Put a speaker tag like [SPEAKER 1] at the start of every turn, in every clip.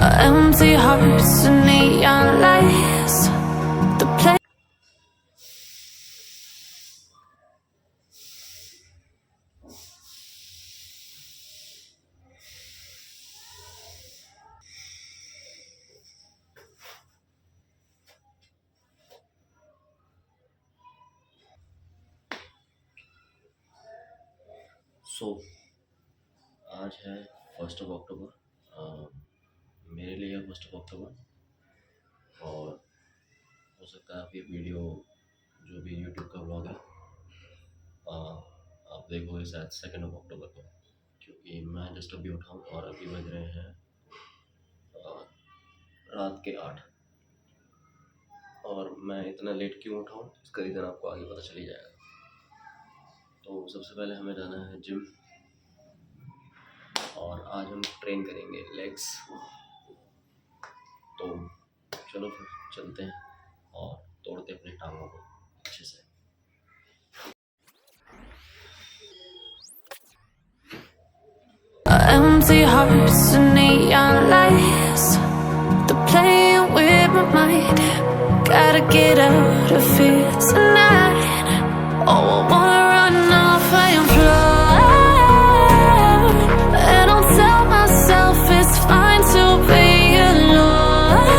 [SPEAKER 1] Empty hearts and neon lights. The place.
[SPEAKER 2] आज है 1 अक्टूबर। मेरे लिए 1 अक्टूबर और हो सकता है आप ये वीडियो जो भी यूट्यूब का व्लॉग है आप देखोगे शायद 2 अक्टूबर को, क्योंकि मैं जस्ट अभी उठा हूँ और अभी बज रहे हैं रात के 8 और मैं इतना लेट क्यों उठा हूँ इसका रीज़न आपको आगे पता चली जाएगा। तो सबसे पहले हमें जाना है जिम और आज हम ट्रेन करेंगे लेग्स। तो चलो फिर चलते हैं और तोड़ते अपने टांगों को अच्छे से।
[SPEAKER 1] Empty hearts and neon lights. They're playing with my mind. Gotta get out of here tonight. Oh, I wanna run off and fly. And I'll tell myself it's fine to be alone,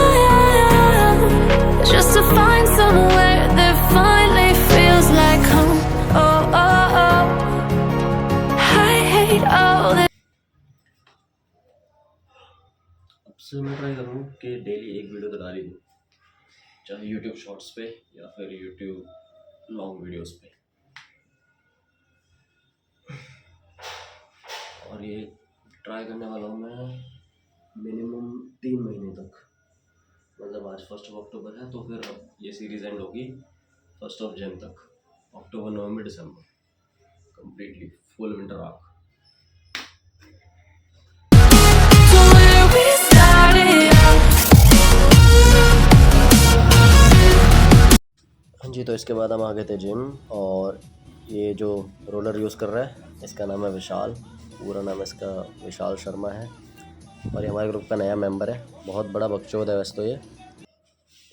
[SPEAKER 1] just to find somewhere that finally feels like home. Oh, oh, oh. I hate all this.
[SPEAKER 2] अब से मैं try करूँ कि daily एक video तो डाल ही दूँ, चाहे यूट्यूब शॉर्ट्स पे या फिर यूट्यूब लॉन्ग वीडियोस पे। और ये ट्राई करने वाला हूँ मैं मिनिमम 3 महीने तक। मतलब आज 1 अक्टूबर है तो फिर अब ये सीरीज़ एंड होगी 1 जनवरी तक। अक्टूबर, नवंबर, दिसंबर कम्प्लीटली फुल विंटर आर्क। हाँ जी, तो इसके बाद हम आ गए थे जिम और ये जो रोलर यूज़ कर रहा है इसका नाम है विशाल। पूरा नाम इसका विशाल शर्मा है और ये हमारे ग्रुप का नया मेंबर है। बहुत बड़ा बकचोद है वैसे तो ये।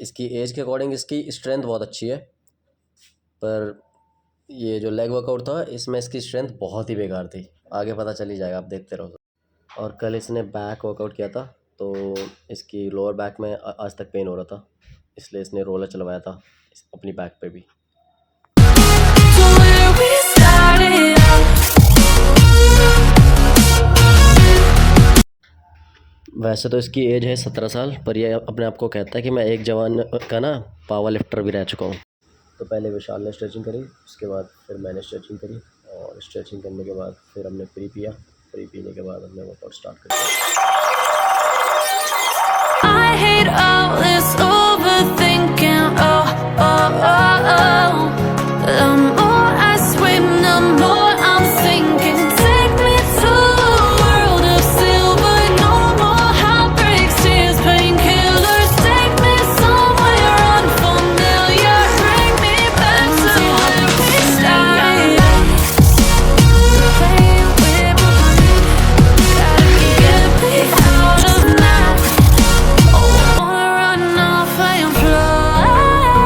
[SPEAKER 2] इसकी एज के अकॉर्डिंग इसकी स्ट्रेंथ बहुत अच्छी है, पर ये जो लेग वर्कआउट था इसमें इसकी स्ट्रेंथ बहुत ही बेकार थी। आगे पता चल ही जाएगा, आप देखते रहो। और कल इसने बैक वर्कआउट किया था तो इसकी लोअर बैक में आज तक पेन हो रहा था, इसलिए इसने रोलर चलवाया था अपनी बैक पे भी। वैसे तो इसकी एज है 17 साल, पर ये अपने आप को कहता है कि मैं एक जवान का ना पावर लिफ्टर भी रह चुका हूँ। तो पहले विशाल ने स्ट्रेचिंग करी, उसके बाद फिर मैंने स्ट्रेचिंग करी और स्ट्रेचिंग करने के बाद फिर हमने फ्री पिया। फ्री पीने के बाद हमने वर्कआउट स्टार्ट कर दिया।
[SPEAKER 1] I hate all this overthinking. Oh, oh, oh, oh. The more I swim, the more I'm sinking. Take me to a world of silver. No more heartbreaks, tears, painkillers. Take me somewhere unfamiliar. Bring me back to where we started. Playing with my mind. Gotta get me out of now. Oh, I wanna run off and fly.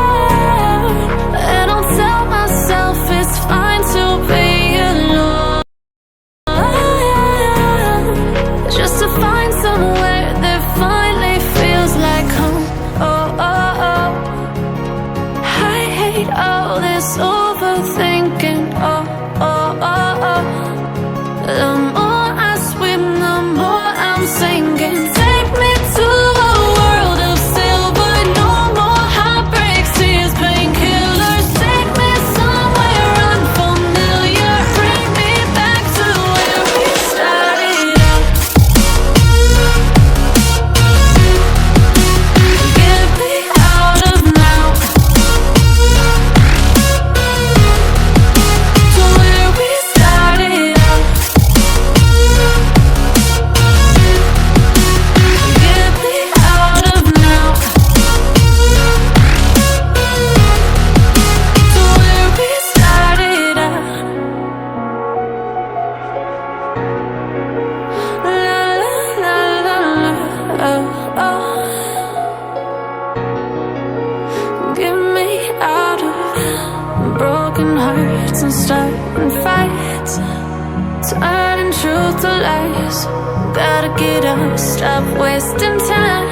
[SPEAKER 1] close. Gotta get up, stop wasting time.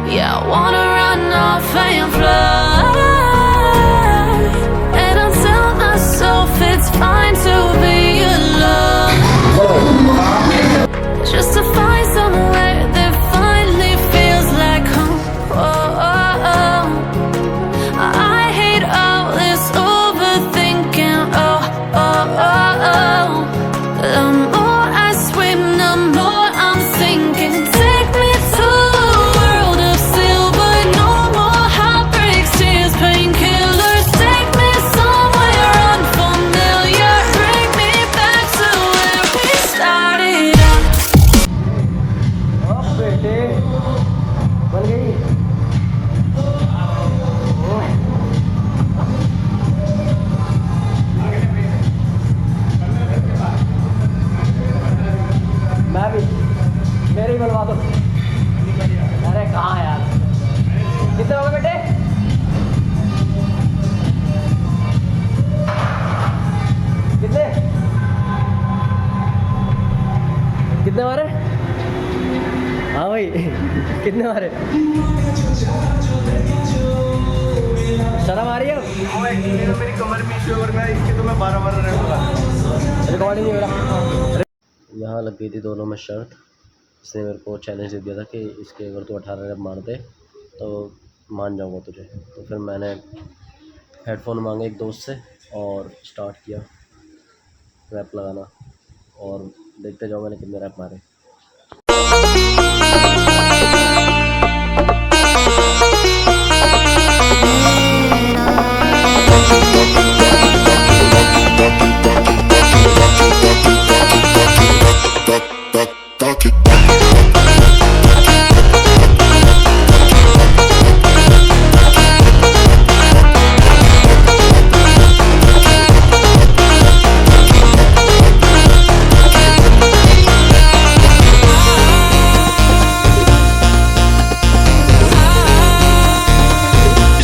[SPEAKER 1] Yeah, I wanna run off and fly. And I'll tell myself it's fine to be alone. Just to find somewhere that finally feels like home. Oh, oh, oh. I hate all this overthinking. Oh, oh, oh, oh. The more I swim, the more I'm sinking. Take me to a world of silver. No more heartbreaks, tears, painkillers. Take me somewhere unfamiliar. Bring me back to where we started out.
[SPEAKER 2] अब बेटे बन गई। मैं भी मेरी बनवा दो। अरे कहाँ यार, कितने हो गए बेटे? कितने कितने मारे? हाँ भाई कितने मारे? शर्म आ रही है?
[SPEAKER 3] मेरी कमर भी इशू और मैं इसके तो मैं 12 रहूँगा।
[SPEAKER 2] रिकॉर्डिंग नहीं हो रहा। यहाँ लग गई थी दोनों में शर्त। इसने मेरे को चैलेंज दे दिया था कि इसके अगर तू 18 रैप मार दे तो मान जाऊँगा तुझे। तो फिर मैंने हेडफोन मांगे एक दोस्त से और स्टार्ट किया रैप लगाना, और देखते जाओ मैंने कितने रैप मारे।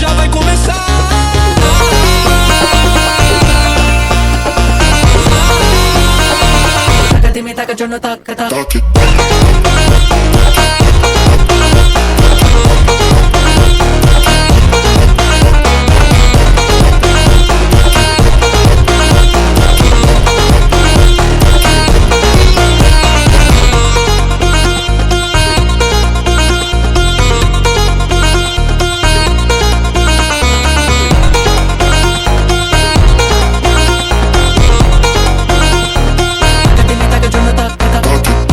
[SPEAKER 4] Já vai começar. Taca de me taca, yo no taca, taca. Taca de me taca, yo no taca, taca.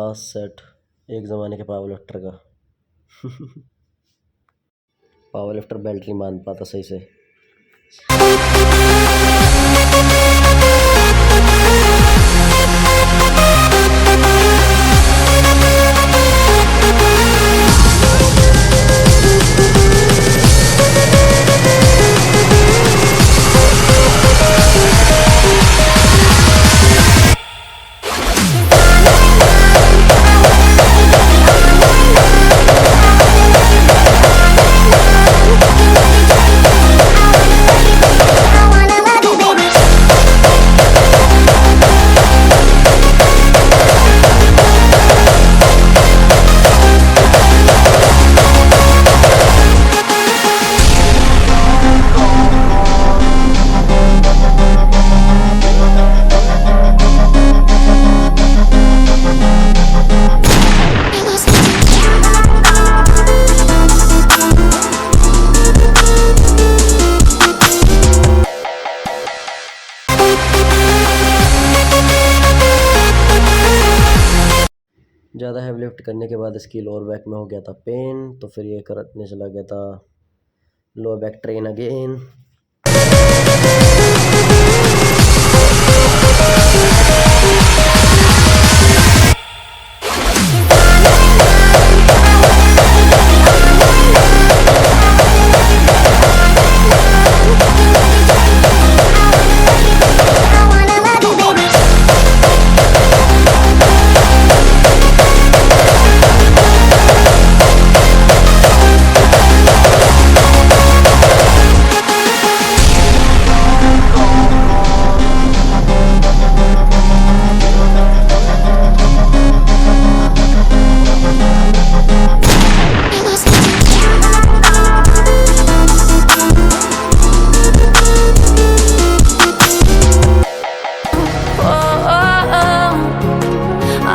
[SPEAKER 2] Last set एक ज़माने के पावर लिफ्टर का। पावर लिफ्टर बेल्ट नहीं बांध पाता सही से। ज़्यादा हैवी लिफ्ट करने के बाद इसकी लोअर बैक में हो गया था पेन, तो फिर ये करने चला गया था lower back train again.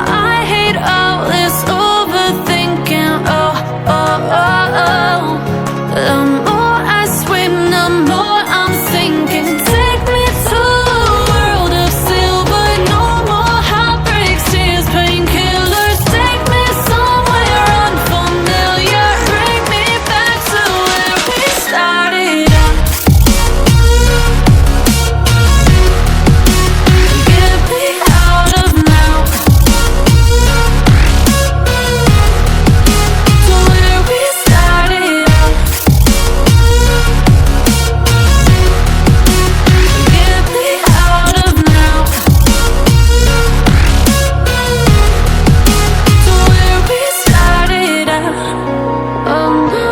[SPEAKER 1] I hate all this overthinking. The more I swim, the more I'm sinking. Take me to a world of silver. No more heartbreaks, tears, painkillers. Take me somewhere unfamiliar. Bring me back to where we started out. Get me out of now. To where we started out. Get me out of now. To where we started out. Oh no.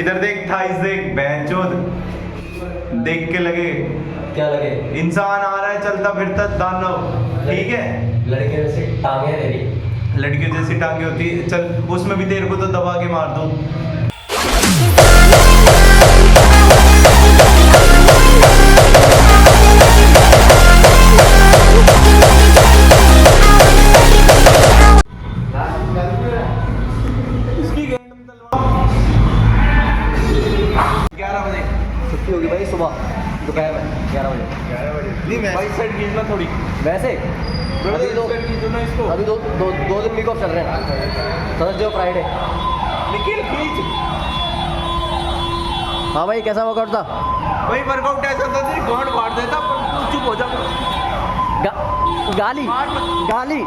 [SPEAKER 3] इधर देख thighs देख बहनचोद देख के लगे
[SPEAKER 2] क्या लगे?
[SPEAKER 3] इंसान आ रहा है चलता फिरता दानव, ठीक है।
[SPEAKER 2] लड़के जैसे टांगे हैं तेरी।
[SPEAKER 3] लड़कियों जैसी टांगे होती है, चल उसमें भी तेरे को तो दबा के मार दूं।
[SPEAKER 2] छुट्टी होगी भाई सुबह दोपहर में 11 बजे।
[SPEAKER 3] नहीं मैं साइड खींचना थोड़ी
[SPEAKER 2] वैसे अभी तो अभी दो दिन वीक ऑफ चल रहे हैं, थर्सडे और फ्राइडे।
[SPEAKER 3] निखिल खींच।
[SPEAKER 2] हाँ भाई, कैसा वर्कआउट था?
[SPEAKER 3] भाई वर्कआउट ऐसा था तेरी गांड फाड़ देता, पर तू चुप हो जा।
[SPEAKER 2] गाली गाली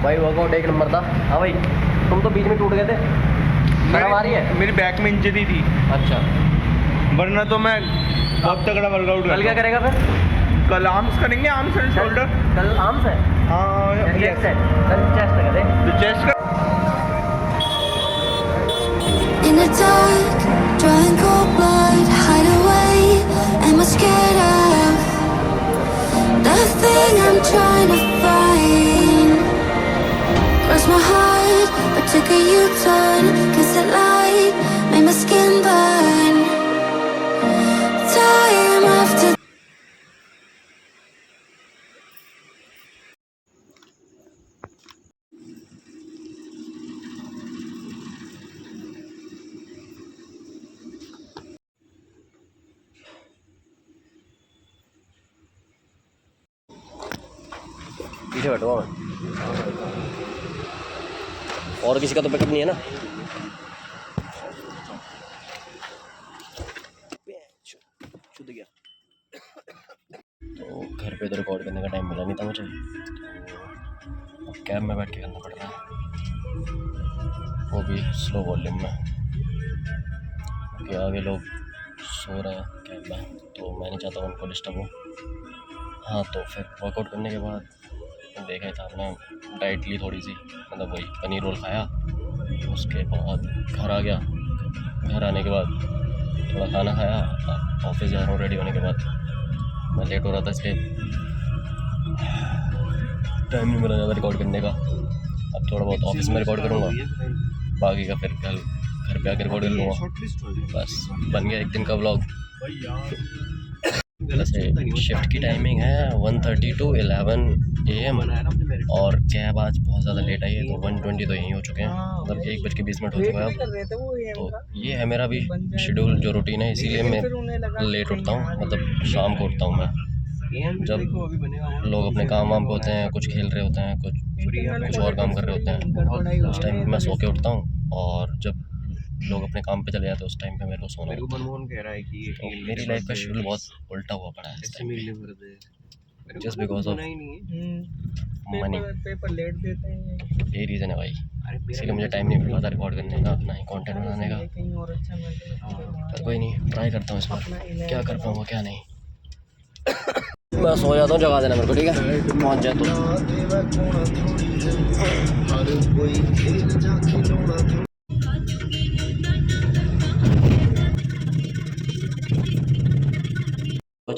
[SPEAKER 2] भाई, वर्कआउट एक नंबर था। हाँ भाई, तुम तो बीच में टूट गए थे, शर्म आ रही है?
[SPEAKER 3] मेरी बैक में इंजरी थी,
[SPEAKER 2] अच्छा,
[SPEAKER 3] वरना तो मैं बहुत तगड़ा वर्कआउट
[SPEAKER 2] कल क्या करेगा फिर?
[SPEAKER 3] कल आर्म्स करेंगे, आर्म्स एंड शोल्डर।
[SPEAKER 2] कल आर्म्स है,
[SPEAKER 3] हाँ
[SPEAKER 2] चेस्ट है, कल चेस्ट करे।
[SPEAKER 3] तो चेस्ट का
[SPEAKER 1] In the dark, drawing cold blood, hide away. Am I scared of the thing I'm trying to find? Cross my heart, but took a U-turn. Cause the light made my skin burn. Time after
[SPEAKER 2] पीछे बैठो मैं, और किसी का तो pickup नहीं है ना? तो घर पे तो रिकॉर्ड करने का टाइम मिला नहीं था मुझे, तो अब कैब में बैठ के करना पड़ रहा है, वो भी स्लो वॉल्यूम में, क्योंकि आगे लोग सो रहे हैं कैब में, तो मैं नहीं चाहता उनको डिस्टर्ब हो। हाँ, तो फिर वर्कआउट करने के बाद देखा था आपने, डाइट ली थोड़ी सी, मतलब वही पनीर रोल खाया, उसके बाद घर आ गया। घर आने के बाद थोड़ा खाना खाया, ऑफिस जा रहा हूँ रेडी होने के बाद। मैं लेट हो रहा था इसलिए टाइम नहीं मिला ज़्यादा रिकॉर्ड करने का। अब थोड़ा बहुत ऑफिस में रिकॉर्ड करूँगा, बाकी का फिर घर पे आकर रिकॉर्ड कर लूँगा। बस बन गया एक दिन का व्लॉग। वैसे शिफ्ट की टाइमिंग है 1:30 to 11 AM, और कैब आज बहुत ज़्यादा लेट आई है, तो 1:20 तो यहीं हो चुके हैं, मतलब 1:20 हो चुका है अब। तो ये है मेरा भी शेड्यूल, जो रूटीन है, इसीलिए मैं लेट उठता हूँ, मतलब शाम को उठता हूँ मैं, जब लोग अपने काम वाम पे होते हैं, कुछ खेल रहे होते हैं, कुछ और काम कर रहे होते हैं, उस टाइम मैं सो के उठता हूँ, और जब लोग अपने काम पे चले जाते हैं उस टाइम पे मेरे को सोना होता है। तो मेरी लाइफ का शेड्यूल बहुत उल्टा हुआ पड़ा है इस टाइम पे, जस्ट बिकॉज ऑफ मनी। यही रीज़न है भाई, इसीलिए मुझे टाइम नहीं मिल पाता रिकॉर्ड करने का, ना ही कंटेंट बनाने का। पर कोई नहीं, ट्राई करता हूँ इस बार, क्या कर पाऊँगा क्या नहीं। मैं सो जाता हूँ, जगा देना मेरे को, ठीक है? पहुँच जाए तो।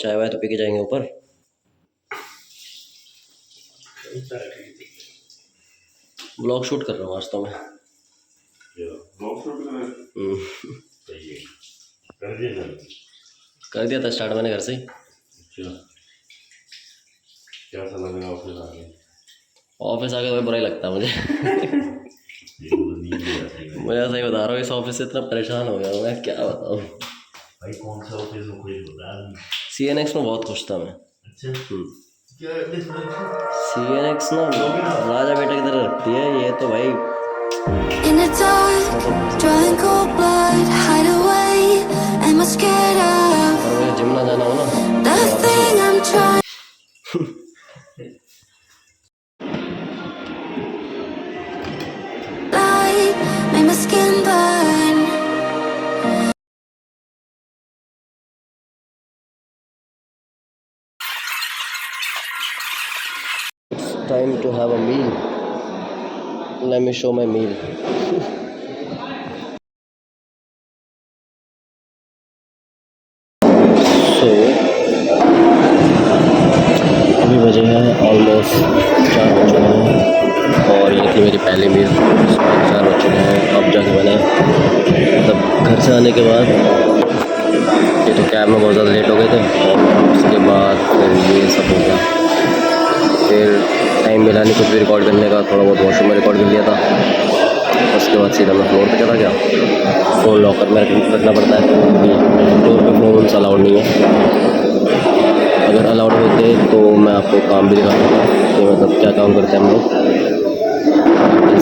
[SPEAKER 2] चाय वाय तो पी के जाएंगे ऊपर। ब्लॉग शूट कर रहा हूँ आज तो मैं। कर दिया था स्टार्ट मैंने घर से ही।
[SPEAKER 5] कैसा लगा
[SPEAKER 2] ऑफिस आके तो बुरा ही लगता है मुझे। मैं सही बता रहा हूँ, इस ऑफिस से इतना परेशान हो गया हूँ मैं, क्या बताऊँ
[SPEAKER 5] भाई। कौन सा ऑफिस में कोई बता नहीं।
[SPEAKER 2] CNX में बहुत खुश था मैं।
[SPEAKER 5] अच्छा क्या
[SPEAKER 2] CNX ना राजा बेटा की तरह रखती है ये तो भाई।
[SPEAKER 1] in the dark, drawing cold blood, hide away. Am I scared of
[SPEAKER 2] और मुझे जिम ना जाना हो ना,
[SPEAKER 1] the thing I'm trying? Light made my skin burn.
[SPEAKER 2] It's time to have a meal. Let me show my meal. So अभी बजे हैं almost 4 बज चुके हैं, और ये थी मेरी पहली मील। 4 बज चुके हैं, अब जाके मैंने मतलब घर से आने के बाद, ये तो कैब में बहुत ज़्यादा लेट हो गए थे, और उसके बाद फिर ये सब हो गया। फिर टाइम मिला नहीं कुछ भी रिकॉर्ड करने का, थोड़ा बहुत वॉशरूम में रिकॉर्ड कर लिया था। उसके बाद सीधा मैं फ्लोर पे चला गया। फ़ोन लॉकर में रखना पड़ता है क्योंकि फ्लोर पे फ़ोन अलाउड नहीं है, अगर अलाउड होते तो मैं आपको काम भी दिखा दूँगा कि मतलब क्या काम करते हैं हम लोग।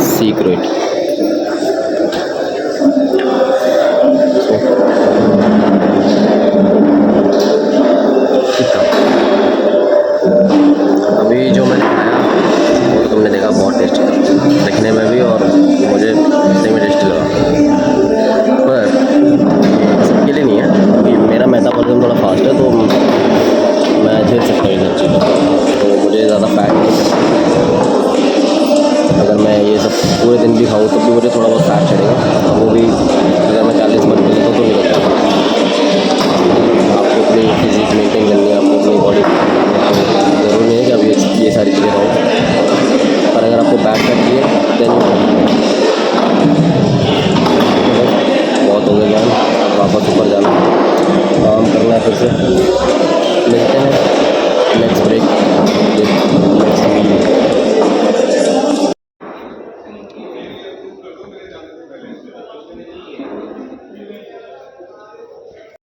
[SPEAKER 2] सीक्रेट अभी जो मैंने खाया वो तुमने देखा, बहुत टेस्टी था दिखने में भी और मुझे सही में टेस्टी लगा। पर सबके लिए नहीं है क्योंकि मेरा मेटाबॉलिज्म थोड़ा फास्ट है, तो मैं झेल सकता हूँ ये सब चीज़ें, तो मुझे ज़्यादा फैट नहीं चढ़ता। अगर मैं ये सब पूरे दिन भी खाऊँ तो भी मुझे थोड़ा बहुत फैट चढ़ेगा, वो भी अगर मैं 40 बन गई तो नहीं करता। आपको अपनी फिजिक मेंटेन करनी है, आपको अपनी बॉडी ज़रूरी नहीं है कि आप ये सारी चीज़ें खाओ, पर अगर आपको बैड फैट चाहिए देन बहुत हो गया ज्ञान, वापस ऊपर जाना, काम करना है फिर से। मिलते हैं next break, next video.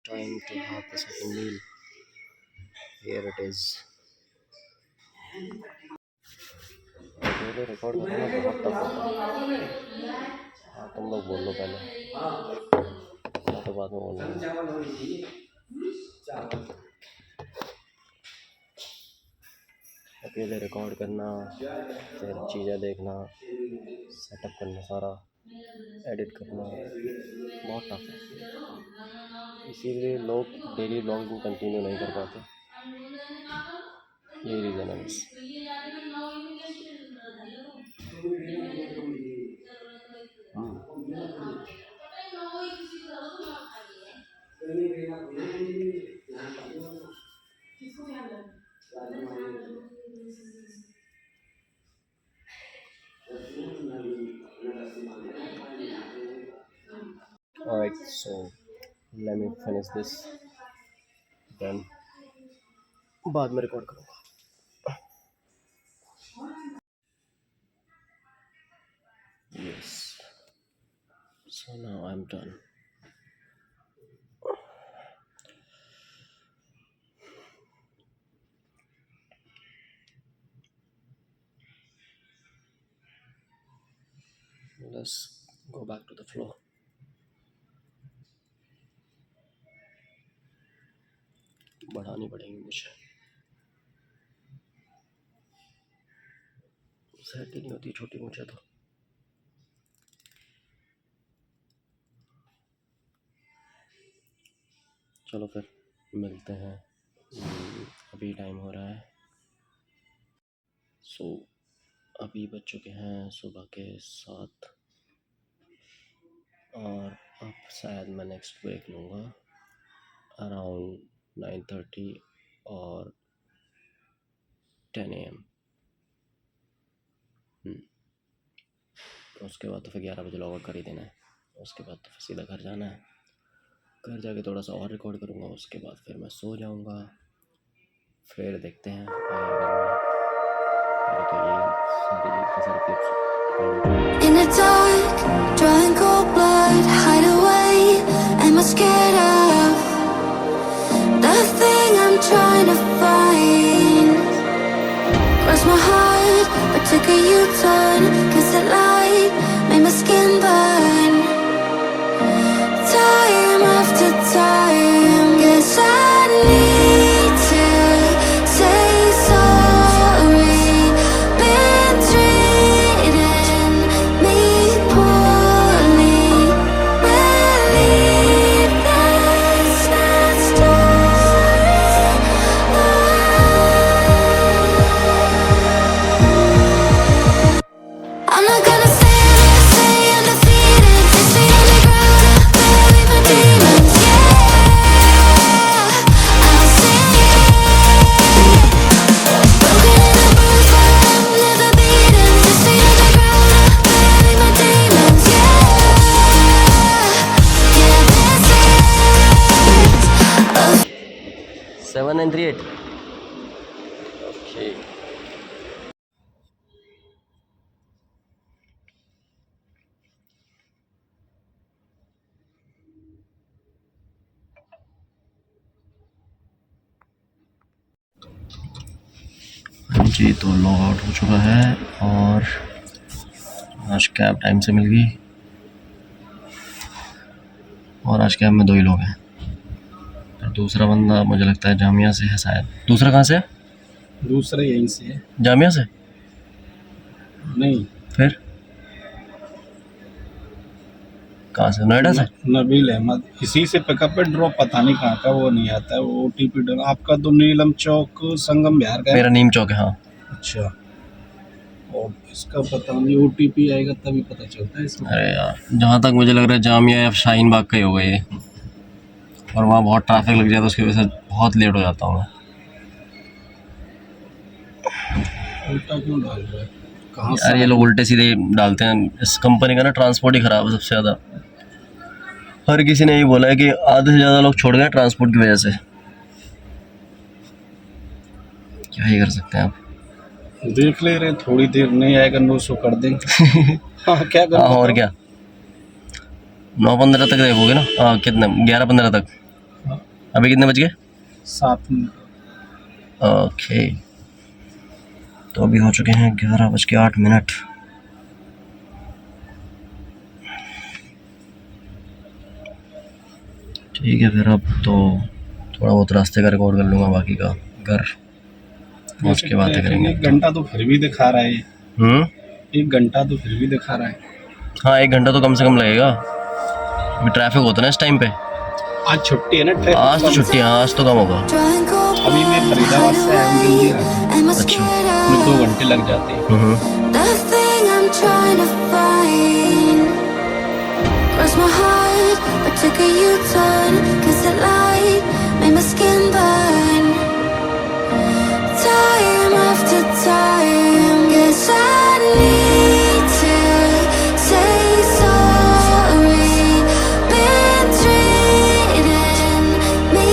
[SPEAKER 2] Time to have the second meal. Here it is. अकेले रिकॉर्ड करना बहुत टफ होता है। हाँ तुम लोग बोल लो पहले, मैं तो बाद में बोलूँगा। अकेले रिकॉर्ड करना, फिर चीज़ें देखना, सेटअप करना, सारा एडिट करना बहुत टफ है, इसीलिए लोग डेली व्लॉगिंग कंटिन्यू नहीं कर पाते। यही रीज़न है बस। Alright, so let me finish this, then बाद में रिकॉर्ड करूँगा। Yes, so now I'm done. Let's go back to the floor. बढ़ानी पड़ेगी मुझे, सेट ही नहीं होती छोटी मुझे तो। चलो फिर मिलते हैं। अभी टाइम हो रहा है, सो अभी बज चुके हैं सुबह के 7 और अब शायद मैं नेक्स्ट ब्रेक लूँगा अराउंड 9:30 और 10 AM। उसके बाद तो फिर 11 बजे लॉग आउट कर ही देना है। उसके बाद तो फिर सीधा घर जाना है, घर जाके थोड़ा सा और रिकॉर्ड करूँगा, उसके बाद फिर मैं सो जाऊँगा। फिर देखते हैं तो ये सारी clips.
[SPEAKER 1] In the dark, drawing cold blood, hide away. Am I scared of the thing I'm trying to find? Cross my heart, but took a U-turn, 'cause the light made my skin burn. Time after time, guess I need to say sorry. Been treating me poorly. Believe that
[SPEAKER 2] जी तो log out हो चुका है और आज cab time से मिल गई और आज कैब में 2 ही लोग हैं। और दूसरा बंदा मुझे लगता है जामिया से है शायद। दूसरा कहाँ से है?
[SPEAKER 6] दूसरा यहीं से है।
[SPEAKER 2] जामिया से?
[SPEAKER 6] नहीं,
[SPEAKER 2] फिर कहाँ से? नोएडा से?
[SPEAKER 6] नबील अहमद इसी से पिकअप पे ड्रॉप, पता नहीं कहाँ का, वो नहीं आता है। वो OTP डल आपका तो नीलम चौक संगम बिहार का है।
[SPEAKER 2] मेरा नीम चौक है। हाँ।
[SPEAKER 6] अच्छा, और इसका पता नहीं, OTP आएगा तभी पता चलता है इसमें।
[SPEAKER 2] अरे यार, जहाँ तक मुझे लग रहा है जामिया या शाहीन बाग का ही होगा ये, और वहाँ बहुत ट्रैफिक लग जाता है, उसकी वजह से बहुत लेट हो जाता हूँ मैं।
[SPEAKER 6] उल्टा क्यों डाल रहा है? कहाँ
[SPEAKER 2] यार
[SPEAKER 6] से
[SPEAKER 2] ये लोग उल्टे सीधे डालते हैं। इस कंपनी का ना ट्रांसपोर्ट ही ख़राब है सबसे ज़्यादा। हर किसी ने यही बोला है कि आधे से ज़्यादा लोग छोड़ गए ट्रांसपोर्ट की वजह से। क्या ही कर सकते हैं आप।
[SPEAKER 6] देख ले रहे, थोड़ी देर नहीं आएगा 900 कर देंगे। हाँ, क्या करूँ?
[SPEAKER 2] हाँ और क्या, 9:15 तक देखोगे ना? हाँ कितने, 11:15 तक। अभी कितने बज गए?
[SPEAKER 6] 7 मिनट।
[SPEAKER 2] ओके, तो अभी हो चुके हैं 11:08। ठीक है, फिर अब तो थोड़ा बहुत रास्ते का रिकॉर्ड कर लूँगा, बाकी का घर पहुँच के बातें करेंगे।
[SPEAKER 6] 1 घंटा तो फिर भी दिखा रहा है ये। 1 घंटा तो फिर भी दिखा रहा है।
[SPEAKER 2] हाँ 1 घंटा तो कम से कम लगेगा। अभी ट्रैफिक होता है ना इस टाइम पे।
[SPEAKER 6] आज छुट्टी है ना, ट्रैफिक
[SPEAKER 2] आज तो छुट्टी है, आज तो कम होगा।
[SPEAKER 1] Drawing cold
[SPEAKER 6] अभी मैं फरीदाबाद से आया हूँ, जल्दी आ गया।
[SPEAKER 1] am I
[SPEAKER 2] अच्छा।
[SPEAKER 1] scared
[SPEAKER 6] इसमें
[SPEAKER 1] of
[SPEAKER 6] 2 घंटे लग जाते हैं।
[SPEAKER 1] the thing I'm trying to find? Cross my heart, but took a U-turn, 'cause the light made my skin burn. Time after time, guess I need to say sorry. Been treating me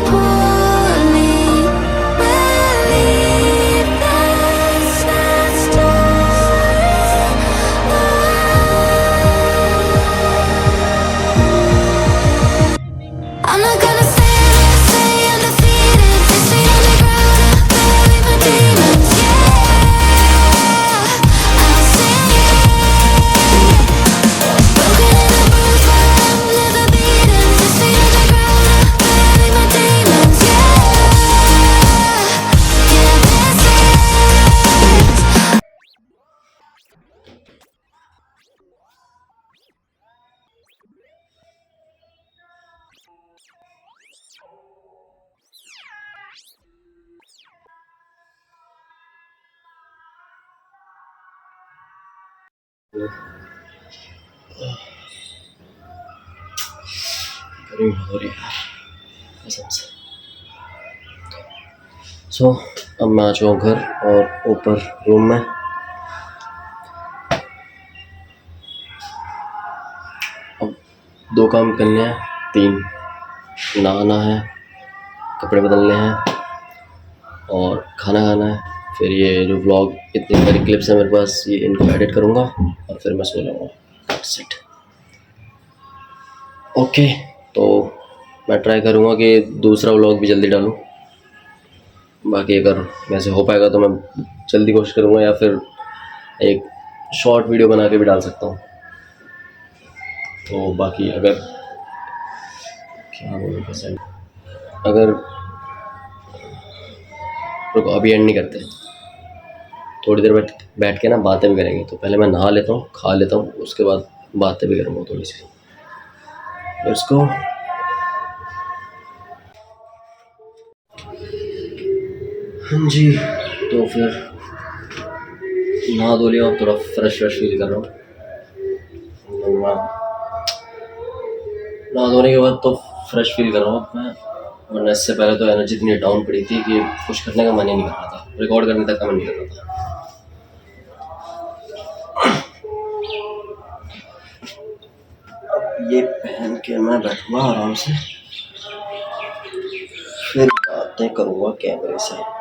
[SPEAKER 1] poorly. Believe that's not story. I'm not gonna say I'm defeated. 6 feet underground, bury my demons. Yeah, I'll sing it. Broken and bruised, but I'm never beaten. 6 feet underground, bury my demons. Yeah, this is.
[SPEAKER 2] गर्मी हो रही है कसम से। सो अब मैं आ चुका हूँ घर और ऊपर रूम में। अब 2 काम करने हैं, 3, नहाना है, कपड़े बदलने हैं और खाना खाना है। फिर ये जो व्लॉग इतनी सारी क्लिप्स हैं मेरे पास, ये इनको एडिट करूँगा और फिर मैं सो जाऊँगा। That's it. ओके, तो मैं ट्राई करूँगा कि दूसरा व्लॉग भी जल्दी डालूँ। बाकी अगर वैसे हो पाएगा तो मैं जल्दी कोशिश करूँगा, या फिर एक शॉर्ट वीडियो बना के भी डाल सकता हूँ। तो बाकी अगर क्या बोलूँ कैसे, अगर रुको अभी एंड नहीं करते, थोड़ी देर बैठ के ना बातें भी करेंगे। तो पहले मैं नहा लेता हूँ, खा लेता हूँ, उसके बाद बातें भी करूँगा थोड़ी सी। Let's go. हाँ जी, तो फिर नहा धो लिया, थोड़ा फ्रेश फील कर रहा हूँ। नहा धोने के बाद तो फ्रेश फील कर रहा हूँ मैं, वरना इससे पहले तो एनर्जी इतनी डाउन पड़ी थी कि कुछ करने का मन ही नहीं कर रहा था, रिकॉर्ड करने तक का मन नहीं कर रहा था। अब ये पहन के मैं बैठूँगा आराम से, फिर बातें करूँगा कैमरे से।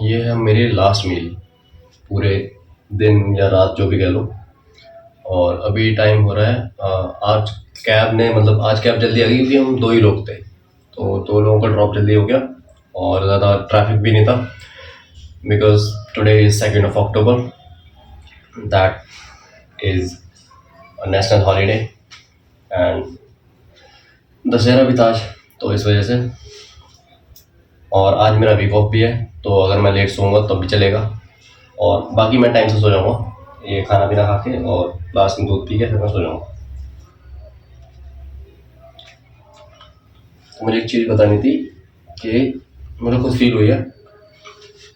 [SPEAKER 2] ये है मेरी लास्ट मील पूरे दिन या रात जो भी कह लो। और अभी टाइम हो रहा है आज कैब जल्दी आ गई क्योंकि हम 2 ही लोग थे, तो 2 लोगों का ड्रॉप जल्दी हो गया और ज़्यादा ट्रैफिक भी नहीं था। Because today is 2nd of October, that is a national holiday and Dussehra भी था आज, तो इस वजह से। और आज मेरा वीक ऑफ भी है, तो अगर मैं लेट सोऊंगा तब भी चलेगा, और बाकी मैं टाइम से सो जाऊँगा, ये खाना पीना खा के और लास्ट में दूध पी के फिर मैं सो जाऊँगा। तो मुझे एक चीज़ बतानी थी कि मुझे खुद फील हुई है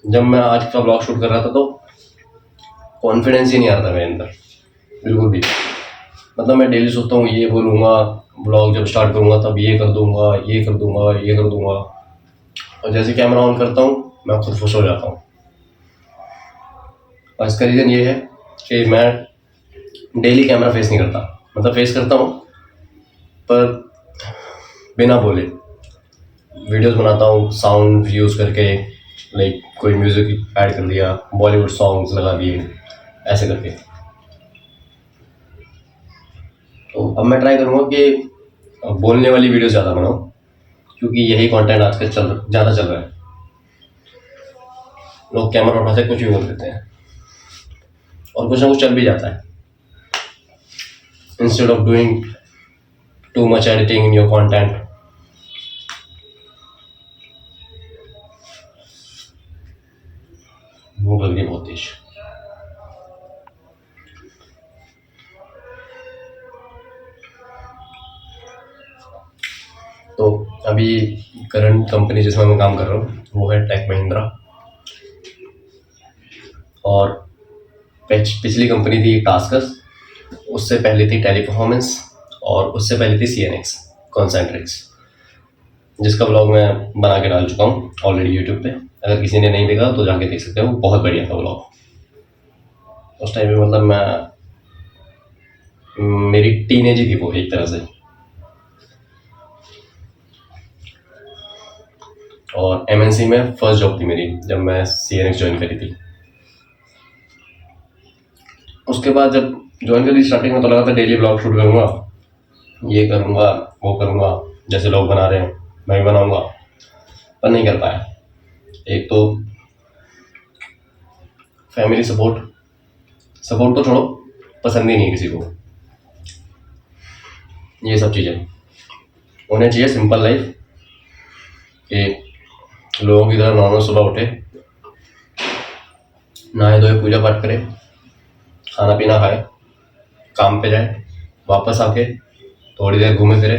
[SPEAKER 2] जब मैं आज का ब्लॉग शूट कर रहा था, तो कॉन्फिडेंस ही नहीं आ रहा था मेरे अंदर बिल्कुल भी। मतलब मैं डेली सोचता हूँ ये बोलूँगा, ब्लॉग जब स्टार्ट करूँगा तब ये कर दूँगा, ये कर दूँगा, ये कर दूँगा, और जैसे कैमरा ऑन करता हूँ मैं खुद खुश हो जाता हूँ। और इसका रीज़न ये है कि मैं डेली कैमरा फेस नहीं करता, मतलब फेस करता हूँ पर बिना बोले वीडियोस बनाता हूँ, साउंड यूज़ करके, लाइक कोई म्यूज़िक ऐड कर दिया, बॉलीवुड सॉन्ग्स लगा दिए, ऐसे करके। तो अब मैं ट्राई करूँगा कि बोलने वाली वीडियो ज़्यादा बनाऊँ, क्योंकि यही कंटेंट आजकल ज़्यादा चल रहा है। लोग कैमरा उठाते कुछ भी बोल देते हैं और कुछ ना कुछ चल भी जाता है। Instead of doing too much editing in your content, भूख लग रही है बहुत तेज। तो अभी करंट कंपनी जिसमें मैं काम कर रहा हूँ वो है टेक महिंद्रा, और पिछली कंपनी थी टास्कस, उससे पहले थी टेलीपरफॉर्मेंस, और उससे पहले थी CNX कॉन्सेंट्रिक्स, जिसका ब्लॉग मैं बना के डाल चुका हूँ ऑलरेडी यूट्यूब पे। अगर किसी ने नहीं देखा तो जाके देख सकते हो, बहुत बढ़िया था ब्लॉग। उस टाइम में मतलब मेरी टीनेज ही थी वो एक तरह से। और MNC में फर्स्ट जॉब थी मेरी जब मैं CNX ज्वाइन करी थी। उसके बाद जब ज्वाइन करी स्टार्टिंग में तो लगा था डेली ब्लॉग शूट करूँगा, ये करूँगा, वो करूँगा, जैसे लोग बना रहे हैं मैं भी बनाऊँगा, पर नहीं कर पाया। एक तो फैमिली सपोर्ट तो छोड़ो, पसंद ही नहीं किसी को ये सब चीज़ें। उन्हें चाहिए सिंपल लाइफ, कि लोगों की तरह नॉर्मल सुबह उठे, नहाए धोए, पूजा पाठ करे, खाना पीना खाए, काम पे जाए, वापस आके थोड़ी देर घूमे फिरे,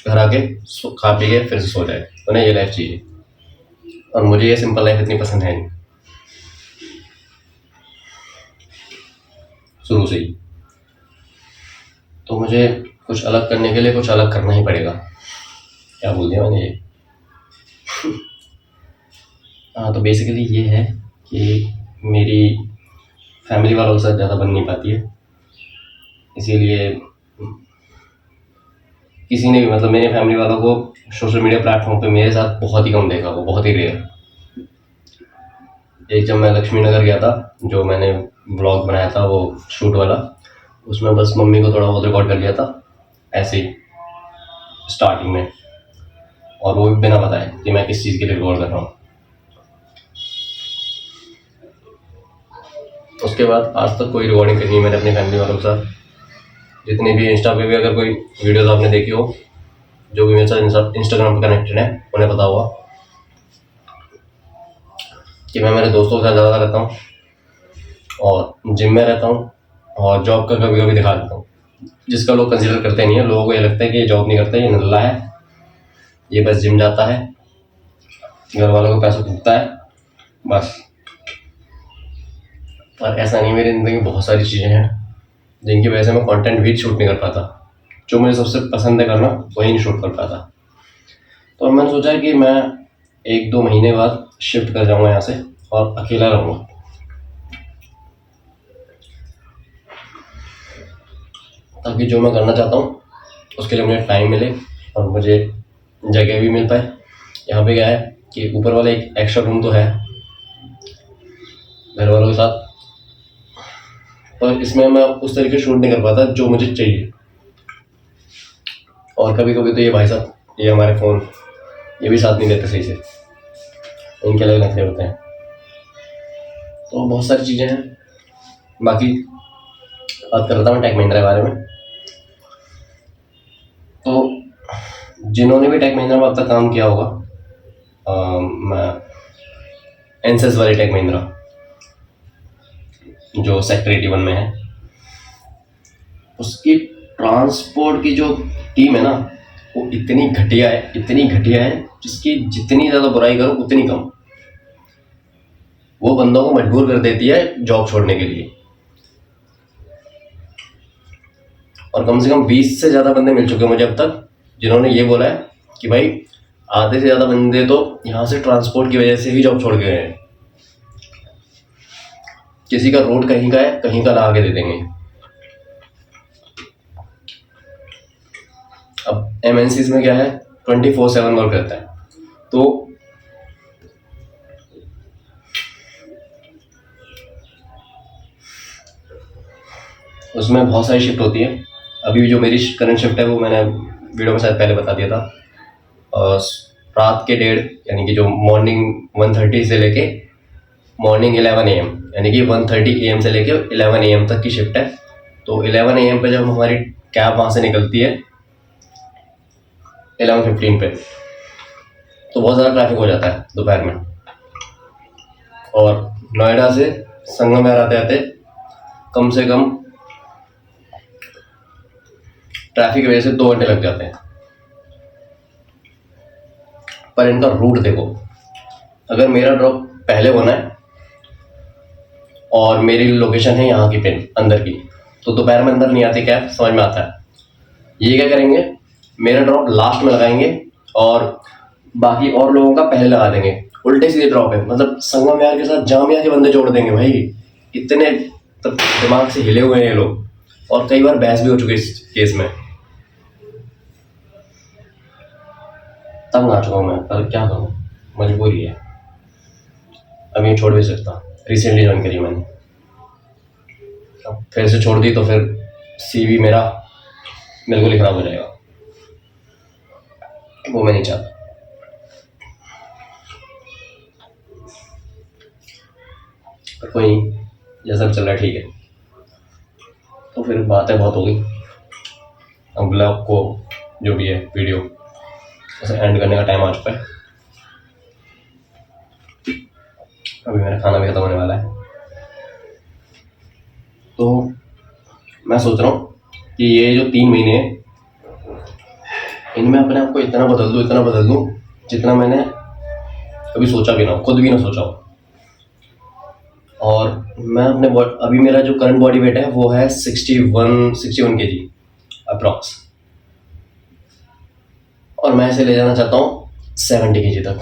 [SPEAKER 2] घर आके खा पी के फिर से सो जाए। उन्हें ये लाइफ चाहिए, और मुझे ये सिंपल लाइफ इतनी पसंद है नहीं शुरू से ही। तो मुझे कुछ अलग करने के लिए कुछ अलग करना ही पड़ेगा। क्या बोल दिया मैंने ये? हाँ, तो बेसिकली ये है कि मेरी फैमिली वालों के साथ ज़्यादा बन नहीं पाती है, इसीलिए किसी ने भी, मतलब मेरे फैमिली वालों को सोशल मीडिया प्लेटफॉर्म पे मेरे साथ बहुत ही कम देखा, वो बहुत ही रेयर। एक जब मैं लक्ष्मी नगर गया था, जो मैंने ब्लॉग बनाया था वो शूट वाला, उसमें बस मम्मी को थोड़ा बहुत रिकॉर्ड कर लिया था ऐसे ही स्टार्टिंग में, और वो भी बिना बताए कि मैं किस चीज़ के लिए रिकॉर्ड कर रहा हूँ। उसके बाद आज तक कोई रिकॉर्डिंग करनी है मैंने अपनी फैमिली वालों के साथ। जितनी भी इंस्टा पे भी अगर कोई वीडियोस आपने देखी हो, जो भी मेरे साथ इंस्टाग्राम पे कनेक्टेड है, उन्हें पता होगा कि मैं मेरे दोस्तों के साथ ज़्यादा रहता हूँ, और जिम में रहता हूँ, और जॉब का कभी कभी दिखा देता हूँ, जिसका लोग कंसिडर करते नहीं है। लोगों को ये लगता है कि ये जॉब नहीं करता, ये नल्ला है, ये बस जिम जाता है, घर वालों को पैसा फूकता है बस। पर ऐसा नहीं, मेरी ज़िंदगी में बहुत सारी चीज़ें हैं जिनकी वजह से मैं कंटेंट भी शूट नहीं कर पाता। जो मुझे सबसे पसंद है करना, वही नहीं शूट कर पाता। तो अब मैंने सोचा है कि मैं 1-2 महीने बाद शिफ्ट कर जाऊँगा यहाँ से और अकेला रहूँगा, ताकि जो मैं करना चाहता हूँ उसके लिए मुझे टाइम मिले और मुझे जगह भी मिल पाए। यहाँ पे क्या है कि ऊपर वाला एक एक्स्ट्रा रूम तो है, घर वालों के साथ, पर इसमें मैं उस तरीके शूट नहीं कर पाता जो मुझे चाहिए। और कभी कभी तो ये भाई साहब, ये हमारे फ़ोन, ये भी साथ नहीं देते सही से, इनके अलग नखरे होते हैं। तो बहुत सारी चीज़ें हैं। बाकी बात कर रहा था मैं टेक महिंद्रा के बारे में। तो जिन्होंने भी टेक महिंद्रा में अब तक काम किया होगा, एनसेस वाली टेक महिंद्रा जो सेक्टर 81 में है, उसकी ट्रांसपोर्ट की जो टीम है ना, वो इतनी घटिया है जिसकी जितनी ज़्यादा बुराई करो उतनी कम। वो बंदों को मजबूर कर देती है जॉब छोड़ने के लिए। और कम से कम 20 से ज़्यादा बंदे मिल चुके हैं मुझे अब तक, जिन्होंने ये बोला है कि भाई आधे से ज़्यादा बंदे तो यहाँ से ट्रांसपोर्ट की वजह से ही जॉब छोड़ के गए हैं। किसी का रोड कहीं का है, कहीं का ला के दे देंगे। अब एमएनसीज में क्या है, 24/7 वर्क करता है, तो उसमें बहुत सारी शिफ्ट होती है। अभी जो मेरी करंट शिफ्ट है वो मैंने वीडियो में शायद पहले बता दिया था। रात के 1:30 यानी कि जो मॉर्निंग 1:30 से लेके मॉर्निंग 11 AM यानी कि 1:30 AM से लेके 11 AM तक की शिफ्ट है। तो 11 AM पे जब हमारी कैब वहाँ से निकलती है 11:15 पे, तो बहुत ज़्यादा ट्रैफिक हो जाता है दोपहर में। और नोएडा से संगम में आते आते कम से कम ट्रैफिक की वजह से 2 घंटे लग जाते हैं। पर इनका रूट देखो, अगर मेरा ड्रॉप पहले होना है और मेरी लोकेशन है यहाँ की पिन अंदर की, तो दोपहर में अंदर नहीं आती कैब, समझ में आता है। ये क्या करेंगे, मेरा ड्रॉप लास्ट में लगाएंगे और बाकी और लोगों का पहले लगा देंगे। उल्टे सीधे ड्रॉप है, मतलब संगम यार के साथ जामिया के बंदे जोड़ देंगे भाई। इतने तब दिमाग से हिले हुए हैं ये लोग, और कई बार बहस भी हो चुकी है इस केस में। तंग आ चुका हूँ मैं, पर क्या करूँ, मजबूरी है। अब ये छोड़ भी सकता, रिसेंटली ज्वाइन करी मैंने, अब फिर से छोड़ दी तो फिर CV मेरा बिल्कुल ही खराब हो जाएगा, वो मैं नहीं चाहता। पर कोई नहीं, जैसा भी चल रहा है ठीक है। तो फिर बातें बहुत हो गई, अब ब्लॉग को जो भी है वीडियो उसे एंड करने का टाइम आ चुका है। अभी मेरा खाना भी खत्म होने वाला है, तो मैं सोच रहा हूँ कि ये जो 3 महीने हैं, इनमें अपने आप को इतना बदल दूँ जितना मैंने कभी सोचा भी ना हो, खुद भी ना सोचा हो। और मैं अपने अभी मेरा जो करंट बॉडी वेट है वो है 61 kg अप्रॉक्स, और मैं इसे ले जाना चाहता हूँ 70 kg तक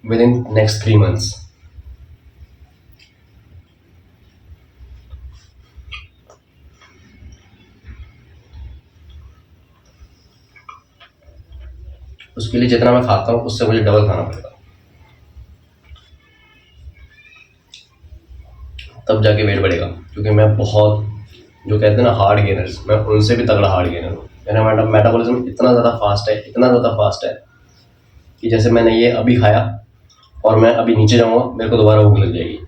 [SPEAKER 2] विद इन नेक्स्ट 3 months। उसके लिए जितना मैं खाता हूँ उससे मुझे डबल खाना पड़ेगा, तब जाके वेट बढ़ेगा। क्योंकि मैं बहुत, जो कहते हैं ना हार्ड गेनर्स, मैं उनसे भी तगड़ा हार्ड गेनर हूँ। मेरा मेटाबॉलिज्म इतना ज़्यादा फास्ट है कि जैसे मैंने ये अभी खाया और मैं अभी नीचे जाऊँगा, मेरे को दोबारा भूख लग जाएगी।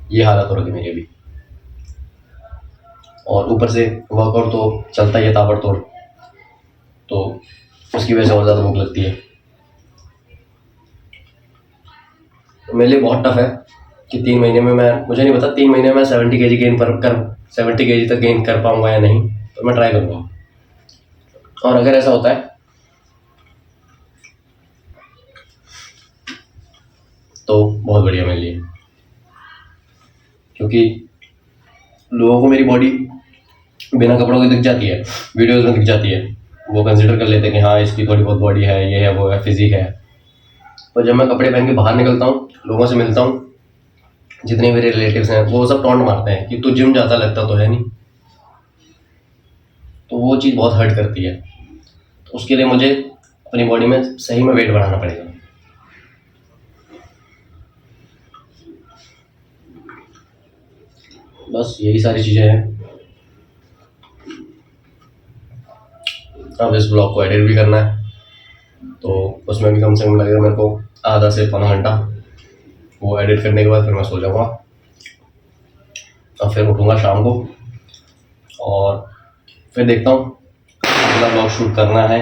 [SPEAKER 2] ये हालत हो रही है मेरी अभी, और ऊपर से वर्कआउट तो चलता ही है ताबड़तोड़, तो उसकी वजह से और ज़्यादा भूख लगती है। तो मेरे लिए बहुत टफ है कि 3 महीने में मुझे नहीं पता 3 महीने में 70 kg 70 kg तक गेन कर पाऊंगा या नहीं, तो मैं ट्राई करूँगा। और अगर ऐसा होता है तो बहुत बढ़िया मेरे लिए, क्योंकि लोगों को मेरी बॉडी बिना कपड़ों के दिख जाती है, वीडियोस में दिख जाती है, वो कंसिडर कर लेते हैं कि हाँ इसकी थोड़ी बहुत बॉडी है, ये है वो है, फिजिक है। पर जब मैं कपड़े पहन के बाहर निकलता हूँ, लोगों से मिलता हूँ, जितने मेरे रिलेटिव्स हैं वो सब टॉन्ट मारते हैं कि तू जिम जाता लगता तो है नहीं। तो वो चीज़ बहुत हर्ट करती है। तो उसके लिए मुझे अपनी बॉडी में सही में वेट बढ़ाना पड़ेगा। बस यही सारी चीज़ें हैं। अब इस ब्लॉग को एडिट भी करना है, तो उसमें भी कम से कम लगेगा मेरे को आधा से पौना घंटा। वो एडिट करने के बाद फिर मैं सो जाऊँगा और फिर उठूँगा शाम को, और फिर देखता हूँ अगला ब्लॉग शूट करना है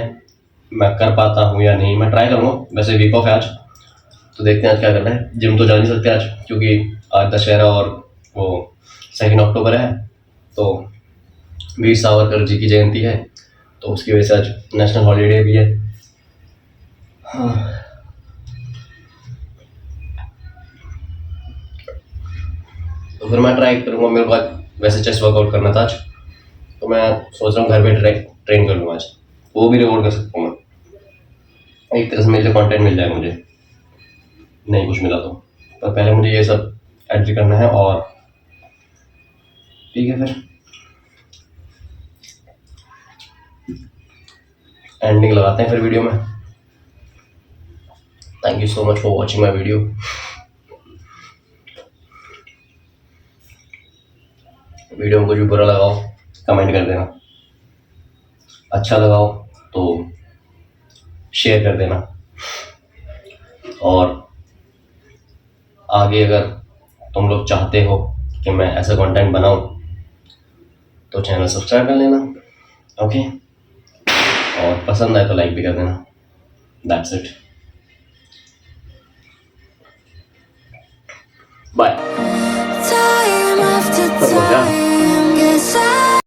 [SPEAKER 2] मैं कर पाता हूँ या नहीं। मैं ट्राई करूँगा। वैसे वीक ऑफ है आज, तो देखते हैं आज क्या करना है। जिम तो जा नहीं सकते आज, क्योंकि आज दशहरा और वो 2 अक्टूबर है, तो वीर सावरकर जी की जयंती है, तो उसकी वजह से आज नेशनल हॉलीडे भी है। हाँ। तो फिर मैं ट्राई करूँगा। मेरे को आज वैसे चेस्ट वर्कआउट करना था आज, तो मैं सोच रहा हूँ घर पे ट्रेन कर लूँ आज। वो भी रिकॉर्ड कर सकता हूँ मैं, एक तरह से मेरे लिए कंटेंट मिल जाएगा मुझे, नहीं कुछ मिला तो। पर पहले मुझे ये सब एडिट करना है, और ठीक है फिर एंडिंग लगाते हैं फिर वीडियो में। Thank you so much for watching my video. Video में कुछ भी बुरा लगाओ कमेंट कर देना, अच्छा लगाओ तो शेयर कर देना, और आगे अगर तुम लोग चाहते हो कि मैं ऐसा कंटेंट बनाऊं तो चैनल सब्सक्राइब कर लेना, ओके। और पसंद आए तो लाइक भी कर देना। That's it, bye.
[SPEAKER 1] Time after time